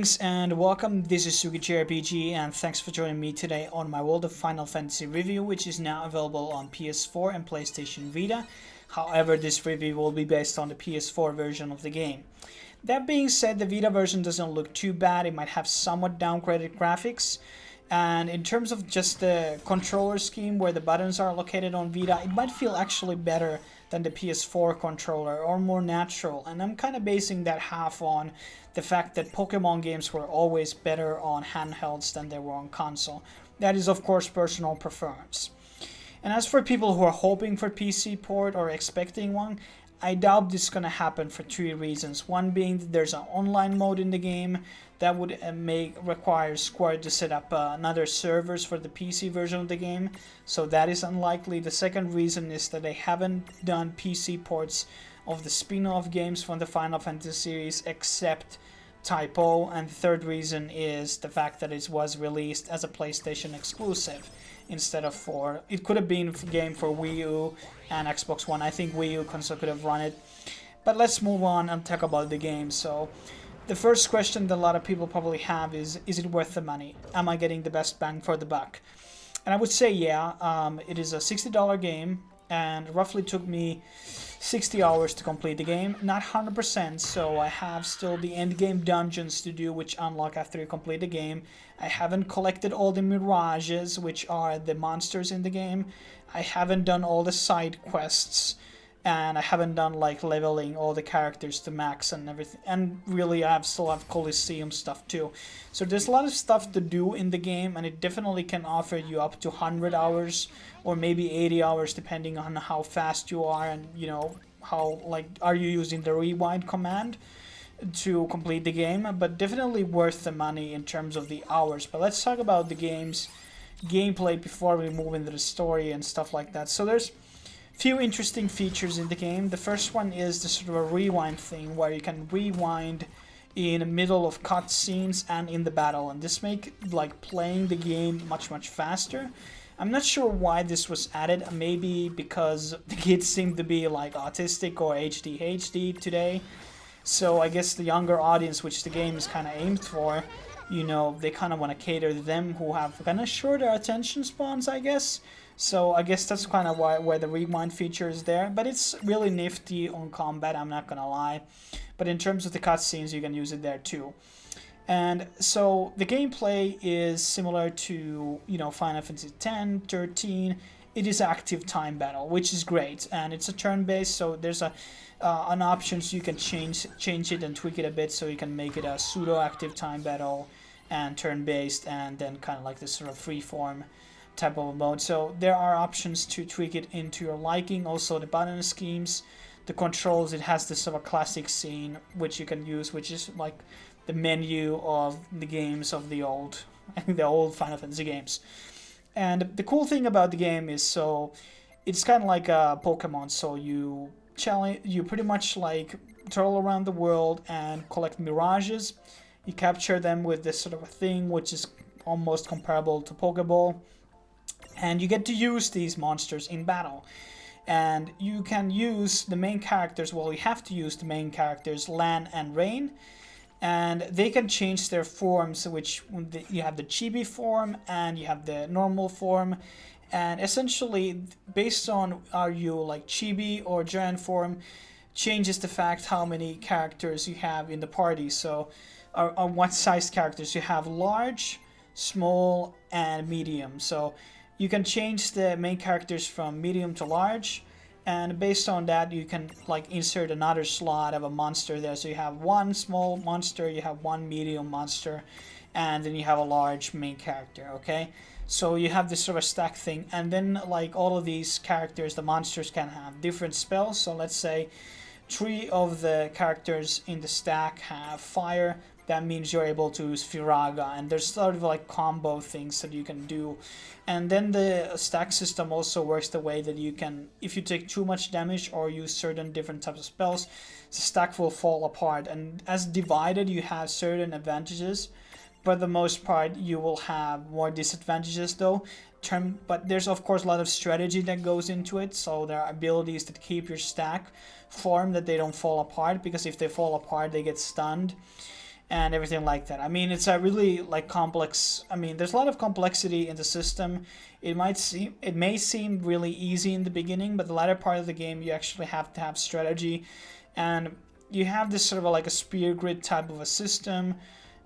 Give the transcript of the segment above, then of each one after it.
Greetings and welcome, this is Sugi JRPG and thanks for joining me today on my World of Final Fantasy review, which is now available on PS4 and PlayStation Vita. However, this review will be based on the PS4 version of the game. That being said, the Vita version doesn't look too bad. It might have somewhat downgraded graphics, and in terms of just the controller scheme where the buttons are located on Vita, it might feel actually better than the PS4 controller, or more natural, and I'm kind of basing that half on the fact that Pokemon games were always better on handhelds than they were on console. That is of course personal preference. And as for people who are hoping for PC port or expecting one, I doubt this is going to happen for three reasons. One being that there's an online mode in the game that would require Square to set up another servers for the PC version of the game, so that is unlikely. The second reason is that they haven't done PC ports of the spin-off games from the Final Fantasy series except Type O, and the third reason is the fact that it was released as a PlayStation exclusive instead of for... It could have been a game for Wii U and Xbox One. I think Wii U console could have run it. But let's move on and talk about the game. So the first question that a lot of people probably have is it worth the money? Am I getting the best bang for the buck? And I would say yeah. It is a $60 game and roughly took me 60 hours to complete the game. Not 100%, so I have still the end game dungeons to do, which unlock after you complete the game. I haven't collected all the mirages, which are the monsters in the game. I haven't done all the side quests, and I haven't done like leveling all the characters to max and everything. And really, I still have Coliseum stuff too. So there's a lot of stuff to do in the game, and it definitely can offer you up to 100 hours or maybe 80 hours depending on how fast you are, and you know how, like, are you using the rewind command to complete the game. But definitely worth the money in terms of the hours. But let's talk about the game's gameplay before we move into the story and stuff like that. So there's few interesting features in the game. The first one is the sort of a rewind thing where you can rewind in the middle of cutscenes and in the battle, and this make like playing the game much faster. I'm not sure why this was added. Maybe because the kids seem to be like autistic or ADHD today, so I guess the younger audience, which the game is kind of aimed for, you know, they kind of want to cater to them who have kind of shorter attention spans, I guess. So I guess that's kind of where the rewind feature is there. But it's really nifty on combat, I'm not gonna lie. But in terms of the cutscenes, you can use it there too. And so the gameplay is similar to, you know, Final Fantasy X, 13. It is active time battle, which is great, and it's a turn-based. So there's an option so you can change it and tweak it a bit, so you can make it a pseudo-active time battle and turn-based, and then kind of like this sort of free-form type of a mode. So there are options to tweak it into your liking. Also the button schemes, the controls, it has this sort of classic scene which you can use, which is like the menu of the games of the old Final Fantasy games. And the cool thing about the game is, so it's kind of like a Pokemon, so you pretty much like travel around the world and collect mirages. You capture them with this sort of a thing which is almost comparable to Pokeball, and you get to use these monsters in battle. And you can use the main characters, well, you have to use the main characters, Lan and Rain, and they can change their forms, which you have the chibi form and you have the normal form. And essentially, based on are you like chibi or giant form, changes the fact how many characters you have in the party. So on what size characters you have: large, small, and medium. So you can change the main characters from medium to large, and based on that you can like insert another slot of a monster there. So you have one small monster, you have one medium monster, and then you have a large main character, okay? So you have this sort of stack thing, and then like all of these characters, the monsters can have different spells. So let's say 3 of the characters in the stack have fire. That means you're able to use Firaga, and there's sort of like combo things that you can do. And then the stack system also works the way that you can, if you take too much damage or use certain different types of spells, the stack will fall apart. And as divided, you have certain advantages, but for the most part you will have more disadvantages though. But there's of course a lot of strategy that goes into it. So there are abilities that keep your stack form, that they don't fall apart, because if they fall apart they get stunned. and everything like that. I mean, it's a really like complex. I mean, there's a lot of complexity in the system. It may seem really easy in the beginning, but the latter part of the game you actually have to have strategy, and you have this sort of like a spear grid type of a system,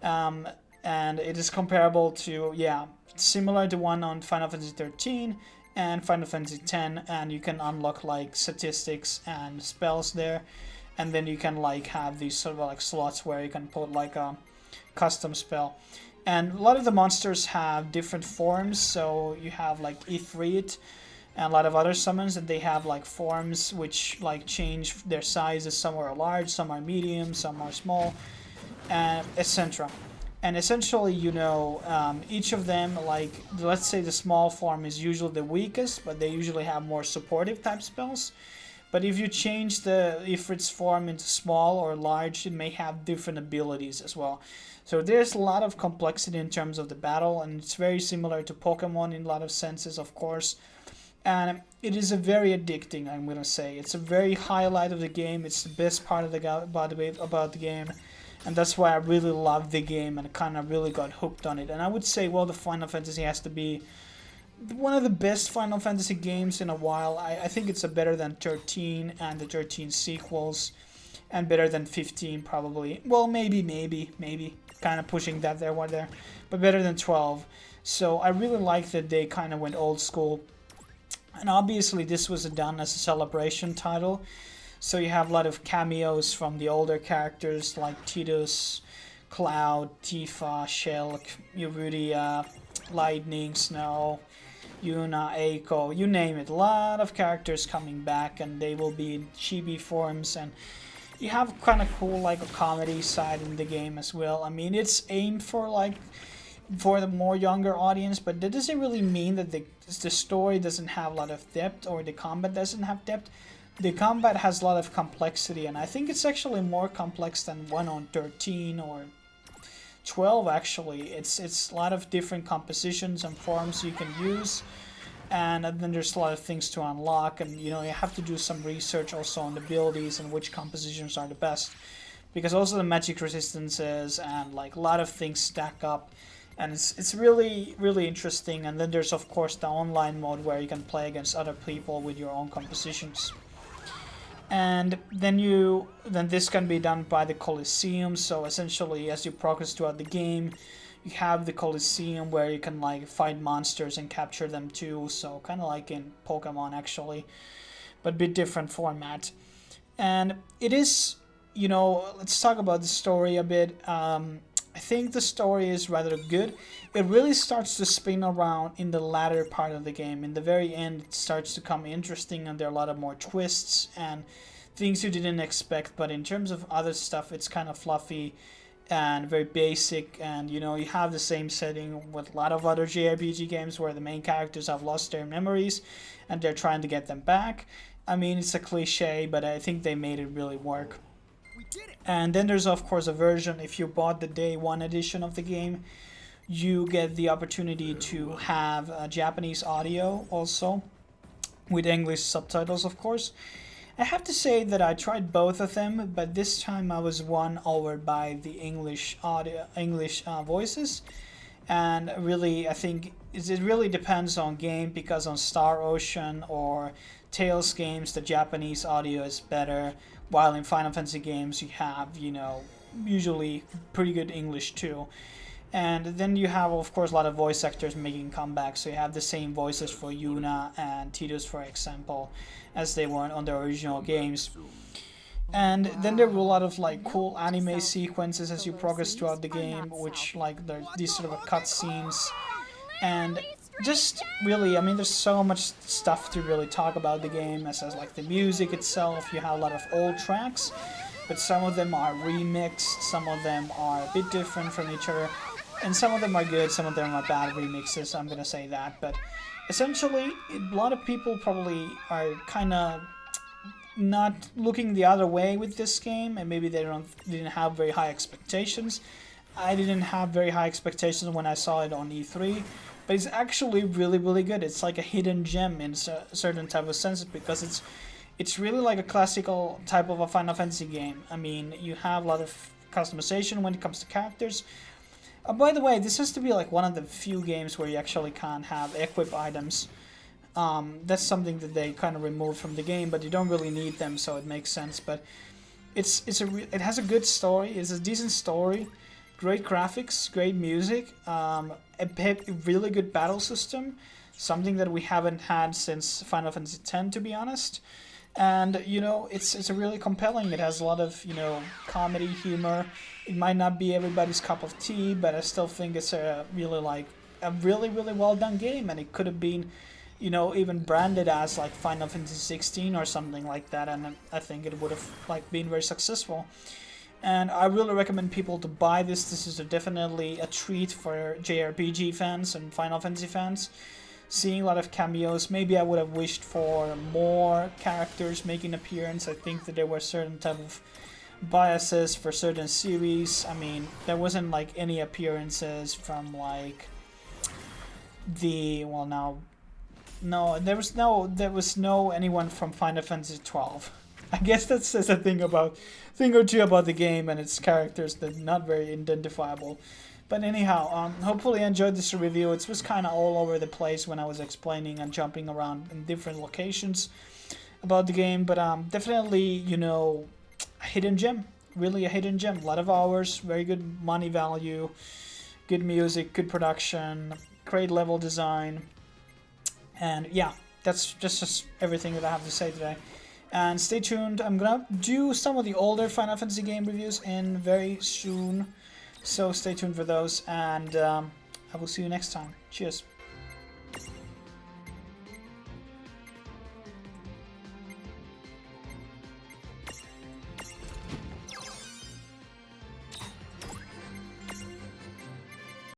and it is comparable to, yeah, similar to one on Final Fantasy 13 and Final Fantasy 10, and you can unlock like statistics and spells there. And then you can like have these sort of like slots where you can put like a custom spell. And a lot of the monsters have different forms, so you have like Ifrit and a lot of other summons, and they have like forms which like change their sizes. Some are large, some are medium, some are small, and etc. And essentially, you know, each of them, like, let's say the small form is usually the weakest, but they usually have more supportive type spells. But if you change the Ifrit's form into small or large, it may have different abilities as well. So there's a lot of complexity in terms of the battle, and it's very similar to Pokemon in a lot of senses, of course. And it is a very addicting, I'm going to say. It's a very highlight of the game. It's the best part of about the game. And that's why I really love the game and kind of really got hooked on it. And I would say, well, the Final Fantasy has to be one of the best Final Fantasy games in a while. I think it's better than 13 and the 13 sequels, and better than 15 probably. Well, maybe. Kind of pushing that there, one there. But better than 12. So I really like that they kind of went old school. And obviously this was done as a celebration title. So you have a lot of cameos from the older characters like Tidus, Cloud, Tifa, Shulk, Eurudia, Lightning, Snow, Yuna, Eiko, you name it. A lot of characters coming back, and they will be in chibi forms, and you have kind of cool like a comedy side in the game as well. I mean, it's aimed for like for the more younger audience, but that doesn't really mean that the story doesn't have a lot of depth or the combat doesn't have depth. The combat has a lot of complexity, and I think it's actually more complex than one on 13 or 12 actually. It's a lot of different compositions and forms you can use, and then there's a lot of things to unlock, and you know, you have to do some research also on the abilities and which compositions are the best, because also the magic resistances and like a lot of things stack up, and it's really interesting. And then there's of course the online mode where you can play against other people with your own compositions. And then this can be done by the Colosseum. So essentially, as you progress throughout the game, you have the Colosseum where you can like fight monsters and capture them too. So kind of like in Pokemon actually, but a bit different format. And it is, you know, let's talk about the story a bit. I think the story is rather good. It really starts to spin around in the latter part of the game. In the very end, it starts to become interesting, and there are a lot of more twists and things you didn't expect. But in terms of other stuff, it's kind of fluffy and very basic. And you know, you have the same setting with a lot of other JRPG games where the main characters have lost their memories and they're trying to get them back. I mean, it's a cliche, but I think they made it really work. And then there's of course a version, if you bought the day one edition of the game, you get the opportunity to have Japanese audio also, with English subtitles of course. I have to say that I tried both of them, but this time I was won over by the English audio, voices. And really, I think it really depends on game, because on Star Ocean or Tales games, the Japanese audio is better, while in Final Fantasy games you have, you know, usually pretty good English too. And then you have, of course, a lot of voice actors making comebacks, so you have the same voices for Yuna and Tidus, for example, as they were on the original games. And then there were a lot of like cool anime sequences as you progress throughout the game, which like there's these sort of cutscenes. And just really, I mean, there's so much stuff to really talk about the game, as like the music itself. You have a lot of old tracks, but some of them are remixed, some of them are a bit different from each other, and some of them are good, some of them are bad remixes, I'm gonna say that. But essentially, a lot of people probably are kind of not looking the other way with this game, and maybe they didn't have very high expectations. I didn't have very high expectations when I saw it on E3, but it's actually really good. It's like a hidden gem in a certain type of sense, because it's really like a classical type of a Final Fantasy game. I mean, you have a lot of customization when it comes to characters. By the way, this has to be like one of the few games where you actually can't have equip items. That's something that they kind of removed from the game, but you don't really need them, so it makes sense. But it has a good story. It's a decent story, great graphics, great music, a really good battle system, something that we haven't had since Final Fantasy X, to be honest. And you know, it's a really compelling. It has a lot of, you know, comedy, humor. It might not be everybody's cup of tea, but I still think it's a really well done game, and it could have been, you know, even branded as like Final Fantasy 16 or something like that, and I think it would have like been very successful. And I really recommend people to buy this. This is definitely a treat for JRPG fans and Final Fantasy fans. Seeing a lot of cameos. Maybe I would have wished for more characters making appearance. I think that there were certain type of biases for certain series. I mean, there wasn't like any appearances from like the there was no anyone from Final Fantasy 12. I guess that says a thing or two about the game and its characters that are not very identifiable. But anyhow, hopefully you enjoyed this review. It was kind of all over the place when I was explaining and jumping around in different locations about the game. But definitely, you know, a hidden gem. Really a hidden gem. A lot of hours, very good money value, good music, good production, great level design. And yeah, that's just everything that I have to say today. And stay tuned. I'm gonna do some of the older Final Fantasy game reviews in very soon. So stay tuned for those, and I will see you next time. Cheers.